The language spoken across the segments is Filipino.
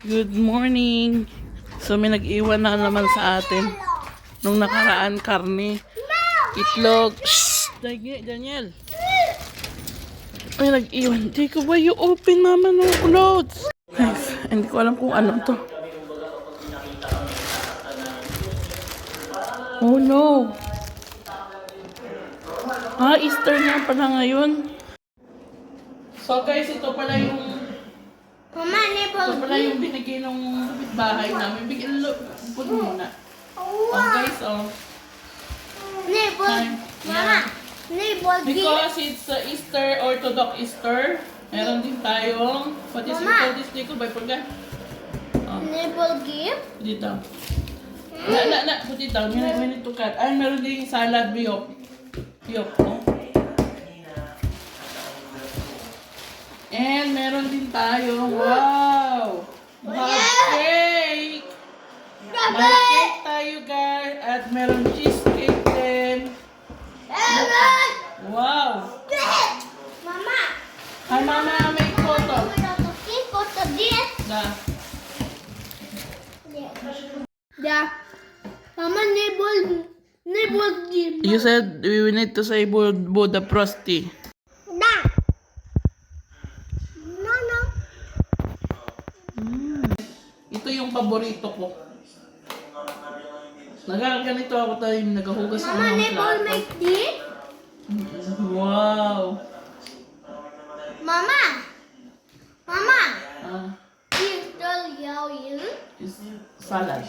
Good morning. So may nag-iwan na naman sa atin. Nung nakaraan, karne, itlog. Shhh! Daniel. Ay, nag-iwan. Jacob, why you open mama no clothes? Guys, hindi ko alam kung ano to. Oh no. Easter na pala ngayon. So guys, ito pala yung yung binigay ng bahay namin. Bigyan put muna. Guys, because it's Easter, Orthodox Easter, meron din tayong, what is it called this, Nico? I forgot. Neighbor gift? Dito. Put it down. We need to cut. Ay, meron din salad, biyok. Oh. And meron din tayong, wow! Cake! May cake tayo guys. At meron cheesecake din. Wow! Mama! Hi mama, may photo. Mama, neighbor gift. You said we need to say Buddha Prosty. Ito yung paborito ko. Ganito ako tayo naghuhugas ng Mama, mga neighbor plato. make this? Wow! Mama! Ah, Is the yellow? is salad.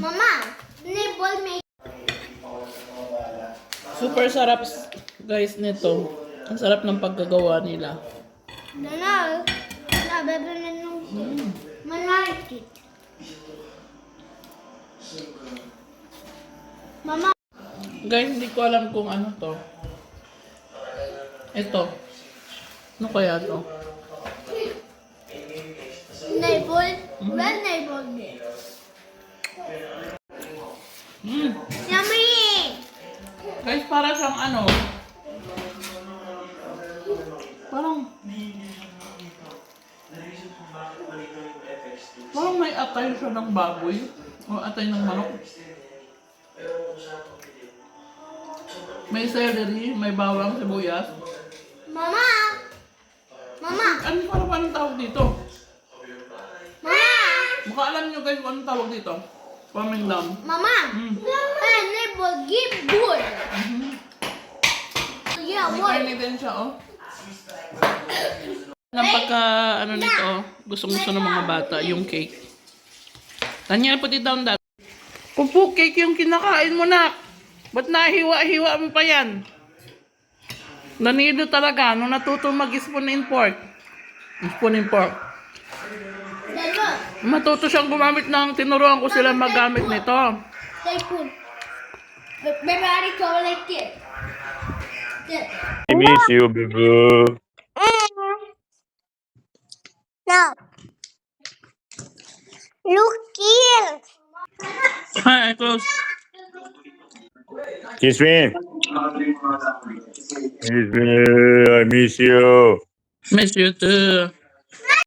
Mama, neighbor make. Super sarap guys nito. Ang sarap ng paggagawa nila. Dana, bebe na nung manarikit. Mama, Guys, hindi ko alam kung ano to. Ito. Ano kaya to? neighbor, well neighbor gift. Yummy! Guys, para siyang ano. Parang may atay siya ng baboy. O atay ng manok. May celery, may bawang, sibuyas. Mama! Anong tawag dito? Mama! Baka alam nyo guys kung anong tawag dito. Comment down. Mama! Hey, neighbor gift good. Yeah, May what? karne din siya, oh. Ang pagka, nito, oh, gustong-gusto ng mga bata, yung cake. Daniel, put it down, Dad. Kupo, cake yung kinakain mo, nak. Ba't nahiwa-hiwa mo pa yan? Danilo talaga, nung natuto mag-spoon in pork. Spoon in pork. Neighbor, Matuto siyang gumamit ng, tinuruan ko sila magamit nito. typhoon. Baby, I go like this. I miss you, baby. No. Look here. Hi, I close. Kiss me. Kiss me. I miss you. Miss you too.